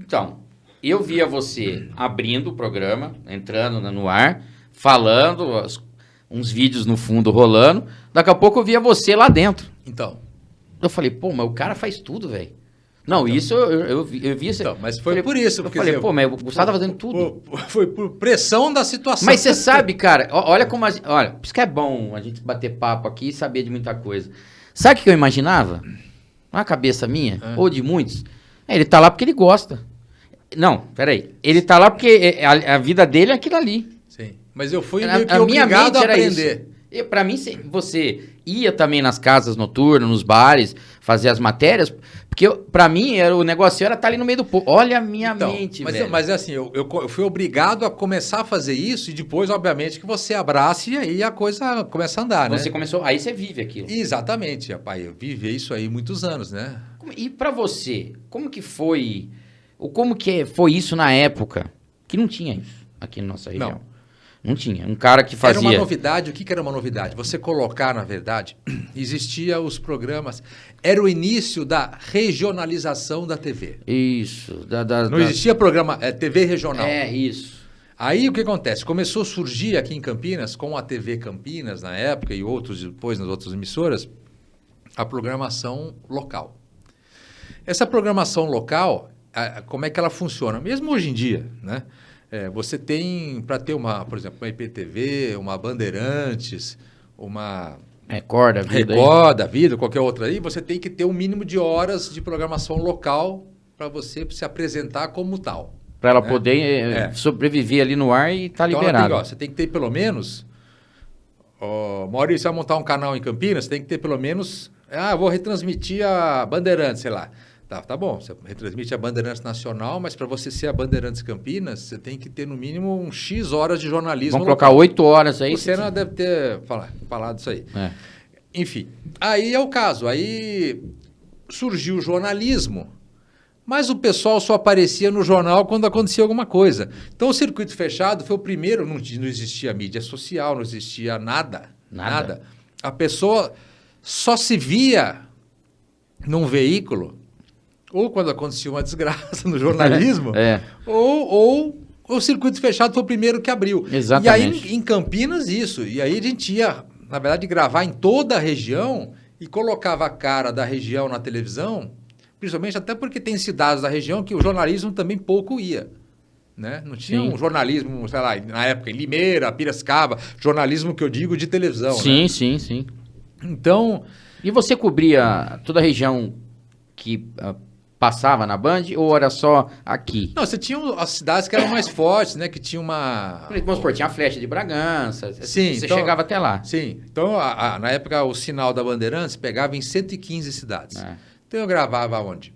Então, eu via você abrindo o programa, entrando no ar, falando, uns vídeos no fundo rolando. Daqui a pouco eu via você lá dentro. Então. Eu falei, pô, mas o cara faz tudo, velho. Não, então, isso eu vi isso. Então, mas foi por isso. Eu falei, pô, mas o Gustavo tá fazendo tudo. Foi por pressão da situação. Mas você sabe, cara, olha como... Olha, por isso que é bom a gente bater papo aqui e saber de muita coisa. Sabe o que eu imaginava? Na cabeça minha, ou de muitos, ele tá lá porque ele gosta. Não, peraí. Ele tá lá porque a vida dele é aquilo ali. Sim, mas eu fui meio que obrigado a aprender. E pra mim, você ia também nas casas noturnas, nos bares, fazer as matérias, porque pra mim o negócio era estar ali no meio do povo. Olha a minha mente, velho. Mas é assim, eu fui obrigado a começar a fazer isso e depois, obviamente, que você abrace e aí a coisa começa a andar, né? Você começou, aí você vive aquilo. Exatamente, rapaz, eu vivi isso aí muitos anos, né? E pra você, como que foi isso na época? Que não tinha isso aqui na nossa região. Não tinha. Um cara que fazia... Era uma novidade. O que era uma novidade? Você colocar, na verdade, existia os programas... Era o início da regionalização da TV. Isso. Não existia programa TV regional. É, isso. Aí o que acontece? Começou a surgir aqui em Campinas, com a TV Campinas na época e outros depois nas outras emissoras, a programação local. Essa programação local, como é que ela funciona? Mesmo hoje em dia, né? Você tem, para ter por exemplo, uma IPTV, uma Bandeirantes, uma Record da vida, qualquer outra aí, você tem que ter um mínimo de horas de programação local para você se apresentar como tal. Para ela poder sobreviver ali no ar e estar liberada. Você tem que ter pelo menos... Maurício, você vai montar um canal em Campinas, você tem que ter pelo menos... eu vou retransmitir a Bandeirantes, sei lá. Tá bom, você retransmite a Bandeirantes Nacional, mas para você ser a Bandeirantes Campinas, você tem que ter no mínimo um X horas de jornalismo. Vamos colocar 8 horas aí. Você não deve ter falado isso aí. Enfim, aí é o caso. Aí surgiu o jornalismo, mas o pessoal só aparecia no jornal quando acontecia alguma coisa. Então o Circuito Fechado foi o primeiro, não existia mídia social, não existia nada. A pessoa só se via num veículo... Ou quando acontecia uma desgraça no jornalismo, ou o Circuito Fechado foi o primeiro que abriu. Exatamente. E aí, em Campinas, isso. E aí a gente ia, na verdade, gravar em toda a região e colocava a cara da região na televisão, principalmente até porque tem cidades da região que o jornalismo também pouco ia. Né? Não tinha um jornalismo, sei lá, na época, em Limeira, Piracicaba, jornalismo que eu digo de televisão. Sim, né? sim. Então... E você cobria toda a região que... passava na Band ou era só aqui? Não, você tinha as cidades que eram mais fortes, né? Que tinha uma... Vamos supor, tinha a Flecha de Bragança. Sim. Você chegava até lá. Sim. Então, na época, o sinal da Bandeirantes pegava em 115 cidades. Então, eu gravava onde?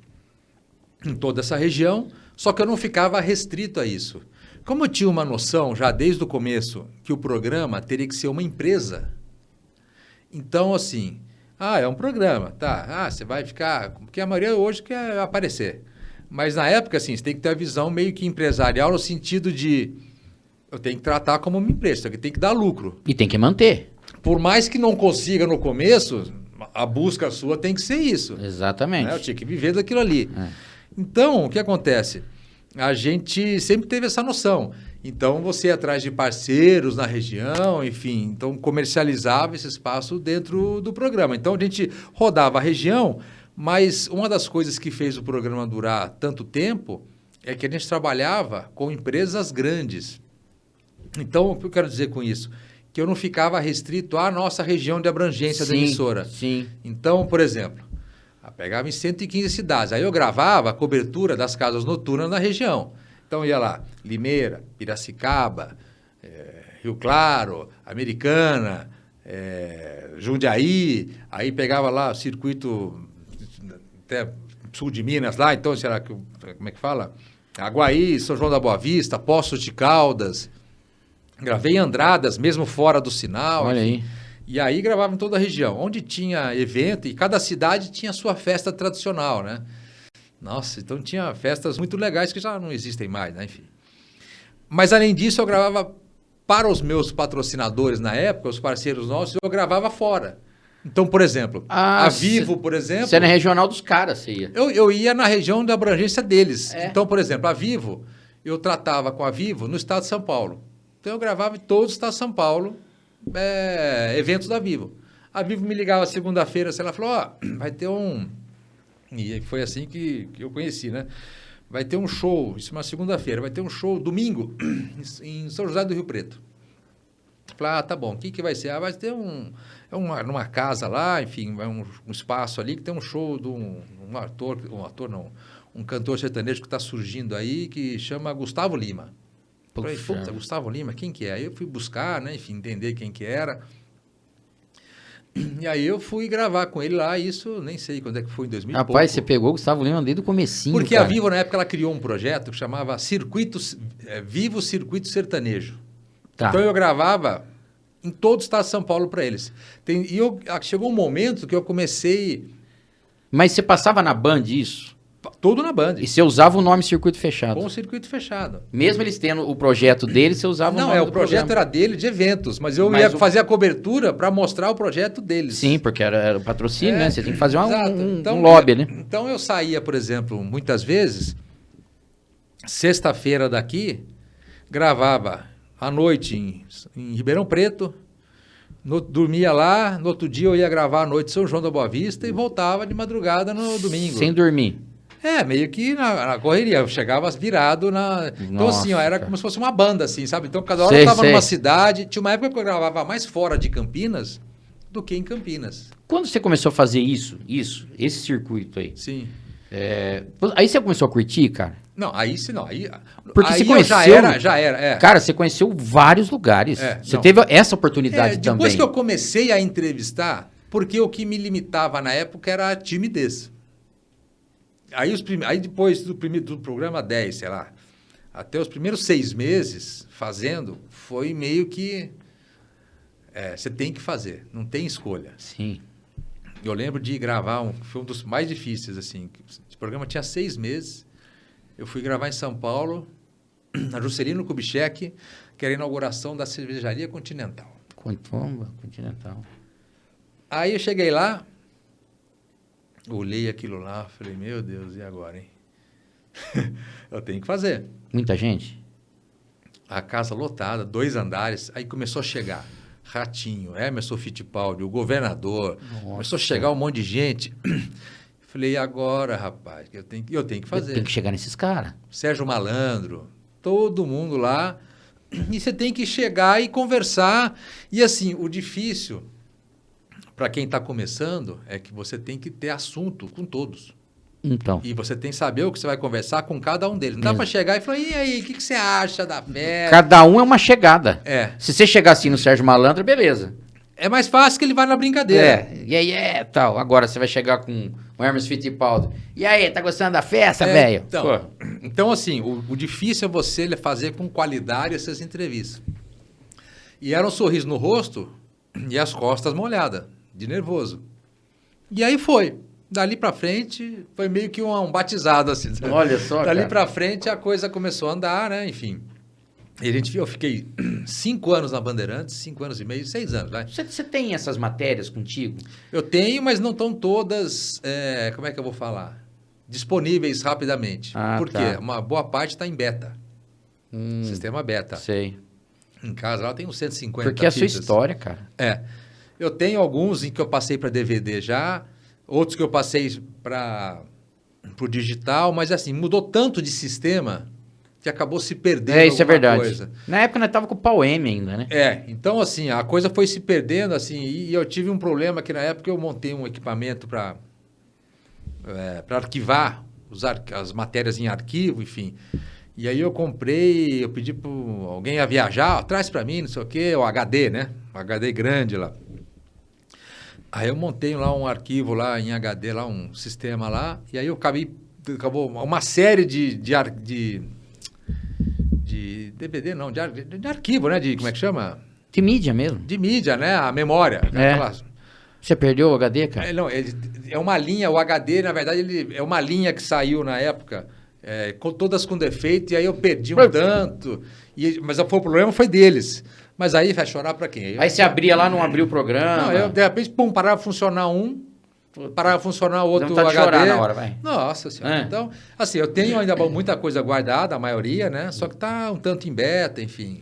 Em toda essa região, só que eu não ficava restrito a isso. Como eu tinha uma noção, já desde o começo, que o programa teria que ser uma empresa, então, assim... é um programa, tá. Você vai ficar... Porque a maioria hoje quer aparecer. Mas na época, assim, você tem que ter a visão meio que empresarial no sentido de... Eu tenho que tratar como uma empresa, que tem que dar lucro. E tem que manter. Por mais que não consiga no começo, a busca sua tem que ser isso. Exatamente. Eu tinha que viver daquilo ali. Então, o que acontece? A gente sempre teve essa noção. Então, você ia atrás de parceiros na região, enfim, então comercializava esse espaço dentro do programa. Então, a gente rodava a região, mas uma das coisas que fez o programa durar tanto tempo é que a gente trabalhava com empresas grandes. Então, o que eu quero dizer com isso? Que eu não ficava restrito à nossa região de abrangência da emissora. Sim. Então, por exemplo, pegava em 115 cidades. Aí eu gravava a cobertura das casas noturnas na região. Então ia lá, Limeira, Piracicaba, Rio Claro, Americana, Jundiaí, aí pegava lá o circuito até sul de Minas lá, então será que, como é que fala? Aguaí, São João da Boa Vista, Poços de Caldas, gravei em Andradas, mesmo fora do sinal. Olha enfim. aí. E aí gravava em toda a região, onde tinha evento e cada cidade tinha a sua festa tradicional, né? Nossa, então tinha festas muito legais que já não existem mais, né? Enfim. Mas além disso, eu gravava para os meus patrocinadores na época, os parceiros nossos, eu gravava fora. Então, por exemplo, a Vivo, por exemplo... Você é na regional dos caras, você ia. Eu ia na região da abrangência deles. Então, por exemplo, a Vivo, eu tratava com a Vivo no estado de São Paulo. Então, eu gravava em todo o estado de São Paulo eventos da Vivo. A Vivo me ligava segunda-feira, ela falou, vai ter um... E foi assim que eu conheci, né? Vai ter um show, isso é uma segunda-feira, vai ter um show domingo em São José do Rio Preto. Falei, tá bom, o que vai ser? Vai ter numa casa lá, enfim, um espaço ali que tem um show de um cantor sertanejo que está surgindo aí, que chama Gustavo Lima. Falei, puta, Gustavo Lima, quem que é? Aí eu fui buscar, né, enfim, entender quem que era. E aí eu fui gravar com ele lá, isso nem sei quando é que foi, em 2000 Rapaz, pouco. você pegou o Gustavo Lima desde o comecinho, Porque cara. a Vivo, na época, ela criou um projeto que chamava Vivo Circuito Sertanejo. Tá. Então eu gravava em todo o estado de São Paulo para eles. Chegou um momento que eu comecei... Mas você passava na Band isso? Tudo na Band. E você usava o nome Circuito Fechado? Com o Circuito Fechado. Mesmo eles tendo o projeto deles, você usava o nome do o projeto programa. era dele, de eventos, mas eu ia fazer a cobertura para mostrar o projeto deles. Sim, porque era o patrocínio, né? Você tem que fazer então, um lobby, né? Então eu saía, por exemplo, muitas vezes, sexta-feira daqui, gravava à noite em Ribeirão Preto, dormia lá, no outro dia eu ia gravar à noite em São João da Boa Vista e voltava de madrugada no domingo. Sem dormir. Meio que na correria, eu chegava virado na... Então, assim, era como se fosse uma banda, assim, sabe? Então, cada hora eu estava numa cidade. Tinha uma época que eu gravava mais fora de Campinas do que em Campinas. Quando você começou a fazer esse circuito aí? Sim. Aí você começou a curtir, cara? Não, aí sim, não. Porque aí você conheceu... Já era. Cara, você conheceu vários lugares. Você teve essa oportunidade também. Depois que eu comecei a entrevistar, porque o que me limitava na época era a timidez. Aí depois do programa 10, sei lá, até os primeiros 6 meses fazendo, foi meio que... você tem que fazer, não tem escolha. Sim. Eu lembro de gravar, foi um dos mais difíceis, assim. Esse programa tinha 6 meses. Eu fui gravar em São Paulo, na Juscelino Kubitschek, que era a inauguração da Cervejaria Continental. Continental. Aí eu cheguei lá, olhei aquilo lá, falei, meu Deus, e agora, hein? Eu tenho que fazer. Muita gente? A casa lotada, 2 andares, aí começou a chegar Ratinho, Emerson Fittipaldi, o governador, começou a chegar um monte de gente. Falei, e agora, rapaz, eu tenho que fazer. Tem que chegar nesses caras. Sérgio Malandro, todo mundo lá, e você tem que chegar e conversar. E assim, o difícil... Para quem está começando, é que você tem que ter assunto com todos. Então. E você tem que saber o que você vai conversar com cada um deles. Não dá para chegar e falar, e aí, o que você acha da festa? Cada um é uma chegada. Se você chegar assim no Sérgio Malandro, beleza. É mais fácil que ele vai na brincadeira. E aí, tal. Agora você vai chegar com o Hermes Fittipaldi. E aí, tá gostando da festa, velho? Então, assim, o difícil é você fazer com qualidade essas entrevistas. E era um sorriso no rosto e as costas molhadas. De nervoso. E aí foi. Dali pra frente, foi meio que um batizado, assim. Olha só, Dali pra frente, a coisa começou a andar, né? Enfim. Eu fiquei 5 anos na Bandeirantes, 5 anos e meio, 6 anos, vai. Você tem essas matérias contigo? Eu tenho, mas não estão todas, como é que eu vou falar? Disponíveis rapidamente. Por quê? Uma boa parte está em beta. Sistema beta. Sei. Em casa, lá tem uns 150 Porque é a sua história, cara. Eu tenho alguns em que eu passei para DVD já, outros que eu passei para o digital, mas assim, mudou tanto de sistema que acabou se perdendo isso é verdade. Coisa. Na época nós tava com o pau M ainda, né? Então assim, a coisa foi se perdendo, assim, e eu tive um problema que na época eu montei um equipamento para arquivar as matérias em arquivo, enfim. E aí eu pedi para alguém a viajar, traz para mim, não sei o quê, o HD, né? O HD grande lá. Aí eu montei lá um arquivo lá em HD, lá um sistema lá, e aí acabou uma série de DVD, não, de arquivo, né? Como é que chama? De mídia mesmo. De mídia, né? A memória. Você perdeu o HD, cara? Não, é uma linha, o HD, na verdade, ele é uma linha que saiu na época, todas com defeito, e aí eu perdi um tanto. Mas o problema foi deles. Mas aí vai chorar para quem? Aí você abria lá, não abria o programa. Não, de repente, parava de funcionar parava de funcionar o outro HD. Chorar na hora, vai. Nossa Senhora. Então, assim, eu tenho ainda muita coisa guardada, a maioria, né? Só que tá um tanto em beta, enfim.